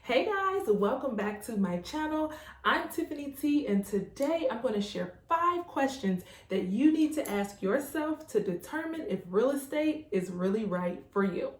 Hey guys, welcome back to my channel. I'm Tiffanie T, and today I'm going to share 5 questions that you need to ask yourself to determine if real estate is really right for you.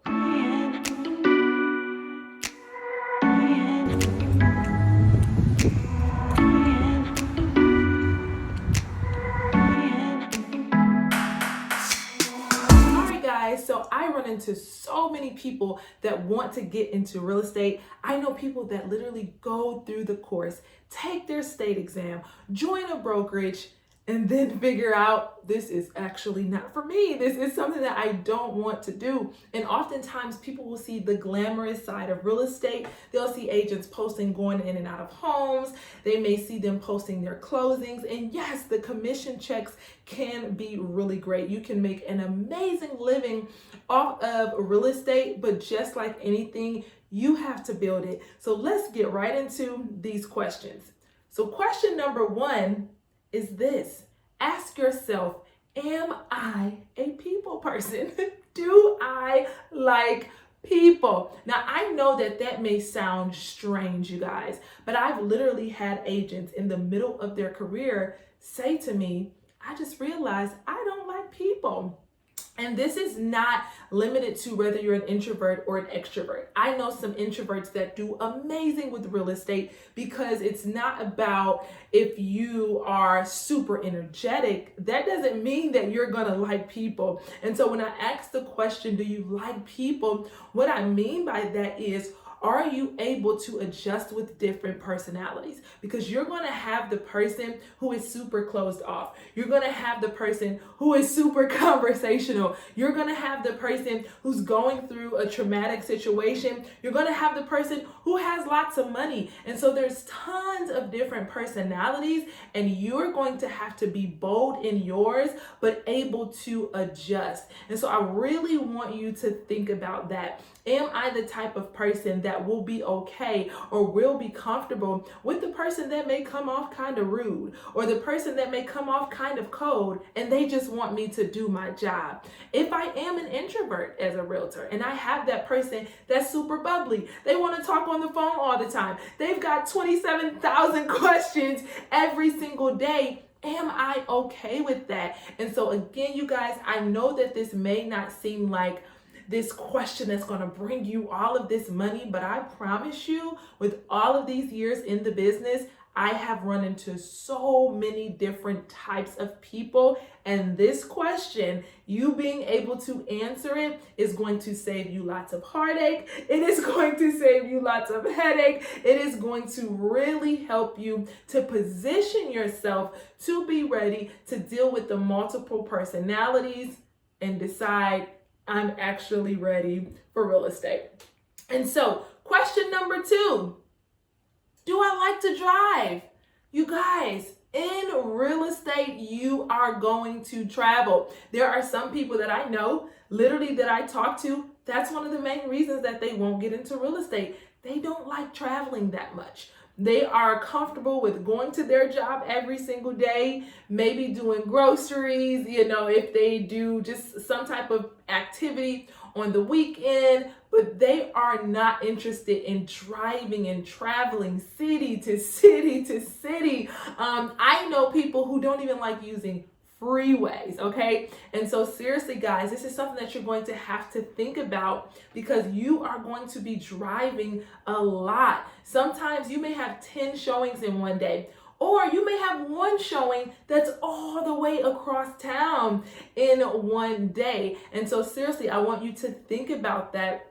So I run into so many people that want to get into real estate. I know people that literally go through the course, take their state exam, join a brokerage, and then figure out this is actually not for me. This is something that I don't want to do. And oftentimes people will see the glamorous side of real estate. They'll see agents posting going in and out of homes. They may see them posting their closings. And yes, the commission checks can be really great. You can make an amazing living off of real estate, but just like anything, you have to build it. So let's get right into these questions. So question number 1 is this. Ask yourself, am I a people person? Do I like people? Now, I know that may sound strange, you guys, but I've literally had agents in the middle of their career say to me, I just realized I don't like people. And this is not limited to whether you're an introvert or an extrovert. I know some introverts that do amazing with real estate because it's not about if you are super energetic. That doesn't mean that you're gonna like people. And so when I ask the question, do you like people? What I mean by that is, are you able to adjust with different personalities? Because you're going to have the person who is super closed off. You're going to have the person who is super conversational. You're going to have the person who's going through a traumatic situation. You're going to have the person who has lots of money. And so there's tons of different personalities, and you're going to have to be bold in yours, but able to adjust. And so I really want you to think about that. Am I the type of person that will be okay or will be comfortable with the person that may come off kind of rude, or the person that may come off kind of cold and they just want me to do my job? If I am an introvert as a realtor and I have that person that's super bubbly, they want to talk on the phone all the time, they've got 27,000 questions every single day, am I okay with that? And so again, you guys, I know that this may not seem like this question that's going to bring you all of this money, but I promise you, with all of these years in the business, I have run into so many different types of people, and this question, you being able to answer it, is going to save you lots of heartache. It is going to save you lots of headache. It is going to really help you to position yourself to be ready to deal with the multiple personalities and decide, I'm actually ready for real estate. And so, question number 2, do I like to drive? You guys, in real estate, you are going to travel. There are some people that I know, literally that I talk to, that's one of the main reasons that they won't get into real estate. They don't like traveling that much. They are comfortable with going to their job every single day, maybe doing groceries, if they do just some type of activity on the weekend, but they are not interested in driving and traveling city to city to city. I know people who don't even like using freeways, okay? And so seriously, guys, this is something that you're going to have to think about, because you are going to be driving a lot. Sometimes you may have 10 showings in one day, or you may have one showing that's all the way across town in one day. And so seriously, I want you to think about that.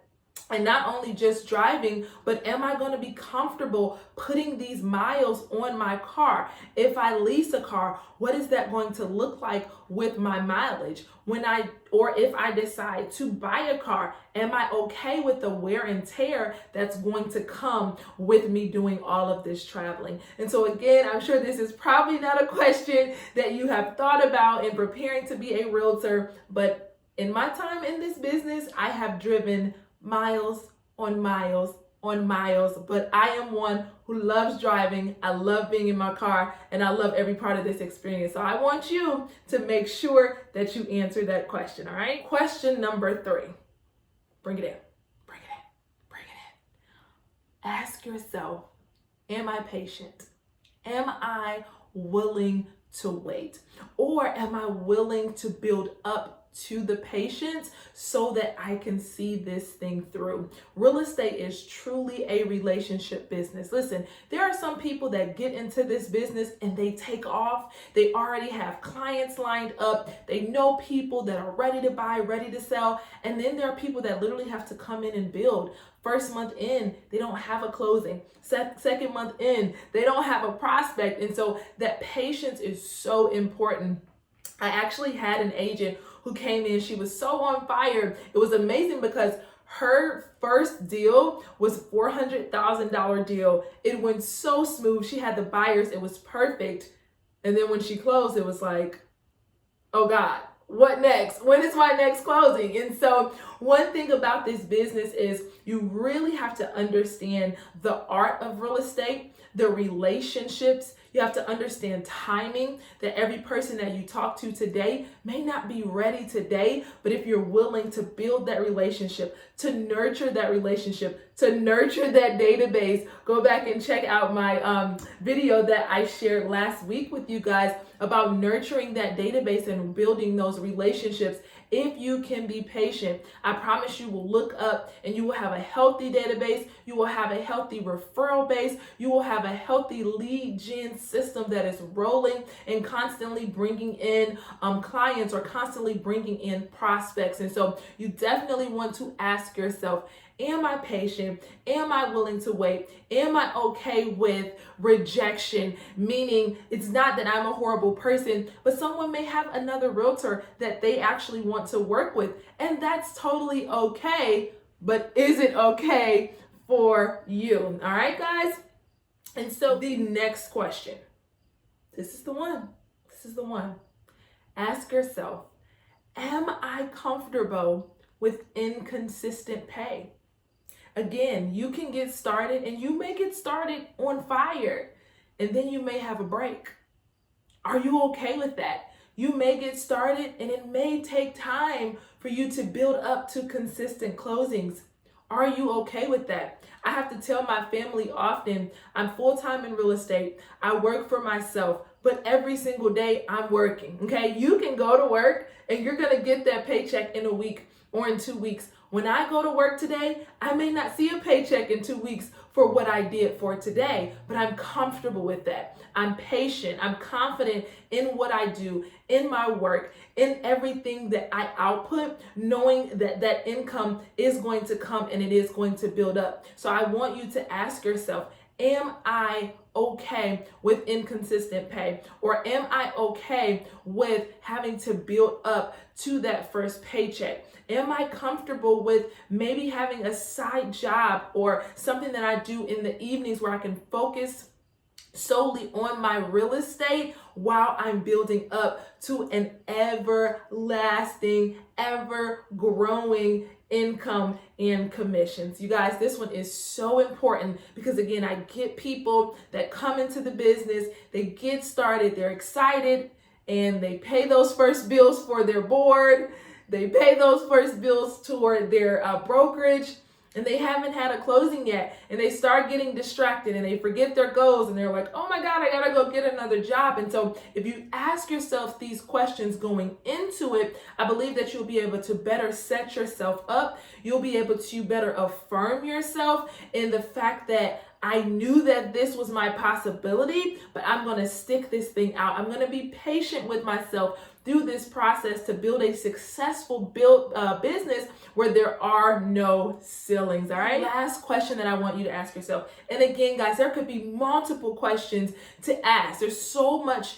And not only just driving, but am I going to be comfortable putting these miles on my car? If I lease a car, what is that going to look like with my mileage? If I decide to buy a car, am I okay with the wear and tear that's going to come with me doing all of this traveling? And so again, I'm sure this is probably not a question that you have thought about in preparing to be a realtor, but in my time in this business, I have driven miles on miles on miles, but I am one who loves driving. I love being in my car, and I love every part of this experience. So I want you to make sure that you answer that question, all right? Question number 3. Bring it in. Bring it in. Bring it in. ask yourself, am I patient? Am I willing to wait? Or am I willing to build up to the patience so that I can see this thing through? Real estate is truly a relationship business. Listen, there are some people that get into this business and they take off. They already have clients lined up. They know people that are ready to buy, ready to sell. And then there are people that literally have to come in and build. First month in, they don't have a closing. Second month in, they don't have a prospect. And so that patience is so important. I actually had an agent who came in. She was so on fire. It was amazing because her first deal was $400,000 deal. It went so smooth. She had the buyers. It was perfect. And then when she closed, it was like, oh God, what next? When is my next closing? And so one thing about this business is you really have to understand the art of real estate, the relationships. You have to understand timing, that every person that you talk to today may not be ready today, but if you're willing to build that relationship, to nurture that relationship, to nurture that database, go back and check out my video that I shared last week with you guys about nurturing that database and building those relationships. If you can be patient, I promise you will look up and you will have a healthy database. You will have a healthy referral base. You will have a healthy lead gen system that is rolling and constantly bringing in clients or constantly bringing in prospects. And so you definitely want to ask yourself, am I patient? Am I willing to wait? Am I okay with rejection? Meaning it's not that I'm a horrible person, but someone may have another realtor that they actually want to work with. And that's totally okay. But is it okay for you? All right, guys? And so the next question, this is the one. This is the one. Ask yourself, am I comfortable with inconsistent pay? Again, you can get started and you may get started on fire and then you may have a break. Are you okay with that? You may get started and it may take time for you to build up to consistent closings. Are you okay with that? I have to tell my family often, I'm full-time in real estate. I work for myself, but every single day I'm working, okay? You can go to work and you're gonna get that paycheck in a week or in 2 weeks. When I go to work today, I may not see a paycheck in 2 weeks for what I did for today, but I'm comfortable with that. I'm patient. I'm confident in what I do, in my work, in everything that I output, knowing that that income is going to come and it is going to build up. So I want you to ask yourself, am I okay with inconsistent pay? Or am I okay with having to build up to that first paycheck? Am I comfortable with maybe having a side job or something that I do in the evenings where I can focus solely on my real estate while I'm building up to an everlasting, ever growing income and commissions? You guys, this one is so important because again, I get people that come into the business, they get started, they're excited, and they pay those first bills for their board. They pay those first bills toward their brokerage, and they haven't had a closing yet. And they start getting distracted and they forget their goals and they're like, oh my God, I gotta go get another job. And so if you ask yourself these questions going into it, I believe that you'll be able to better set yourself up. You'll be able to better affirm yourself in the fact that I knew that this was my possibility, but I'm going to stick this thing out. I'm going to be patient with myself through this process to build a successful business where there are no ceilings. All right. Last question that I want you to ask yourself. And again, guys, there could be multiple questions to ask. There's so much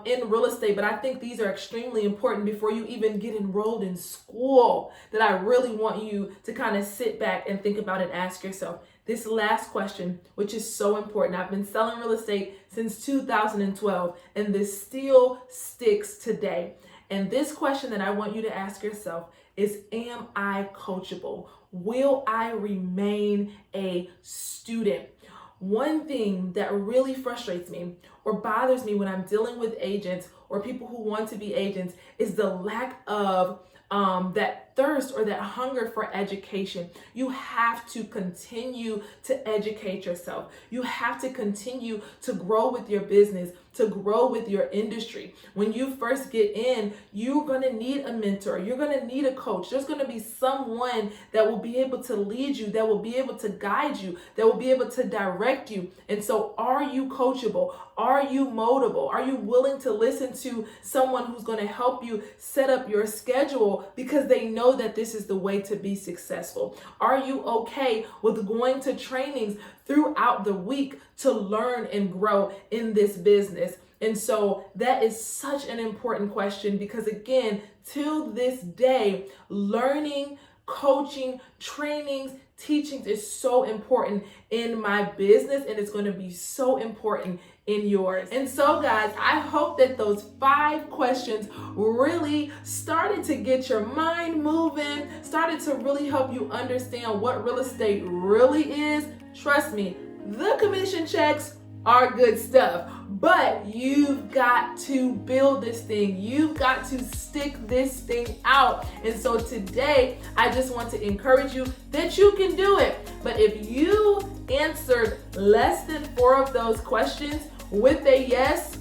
in real estate, but I think these are extremely important before you even get enrolled in school that I really want you to kind of sit back and think about and ask yourself. This last question, which is so important. I've been selling real estate since 2012, and this still sticks today. And this question that I want you to ask yourself is, am I coachable? Will I remain a student? One thing that really frustrates me or bothers me when I'm dealing with agents or people who want to be agents is the lack of that thirst or that hunger for education. You have to continue to educate yourself. You have to continue to grow with your business, to grow with your industry. When you first get in, you're going to need a mentor. You're going to need a coach. There's going to be someone that will be able to lead you, that will be able to guide you, that will be able to direct you. And so are you coachable? Are you moldable? Are you willing to listen to someone who's going to help you set up your schedule because they know that this is the way to be successful? Are you okay with going to trainings throughout the week to learn and grow in this business? And so that is such an important question because, again, till this day, learning, coaching, trainings, teachings is so important in my business, and it's going to be so important in yours. And so, guys, I hope that those 5 questions really started to get your mind moving, started to really help you understand what real estate really is. Trust me, the commission checks are good stuff, but you've got to build this thing. You've got to stick this thing out. And so today, I just want to encourage you that you can do it. But if you answered less than 4 of those questions with a yes,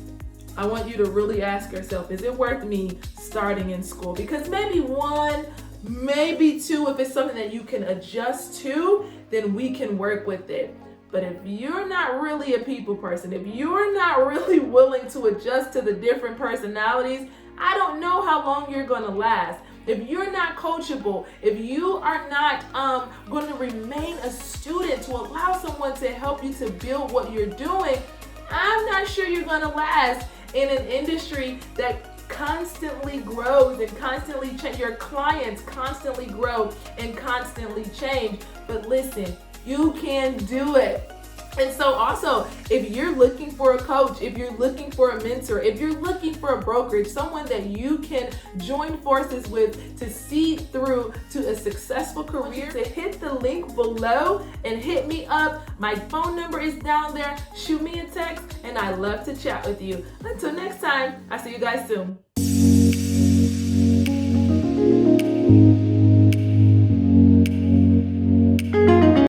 I want you to really ask yourself, is it worth me starting in school? Because maybe 1, maybe 2, if it's something that you can adjust to, then we can work with it. But if you're not really a people person, if you're not really willing to adjust to the different personalities, I don't know how long you're going to last. If you're not coachable, if you are not going to remain a student to allow someone to help you to build what you're doing, I'm not sure you're going to last in an industry that constantly grows and constantly change. Your clients constantly grow and constantly change. But listen, you can do it. And so also, if you're looking for a coach, if you're looking for a mentor, if you're looking for a brokerage, someone that you can join forces with to see through to a successful career, to hit the link below and hit me up. My phone number is down there. Shoot me a text, and I love to chat with you. Until next time, I'll see you guys soon.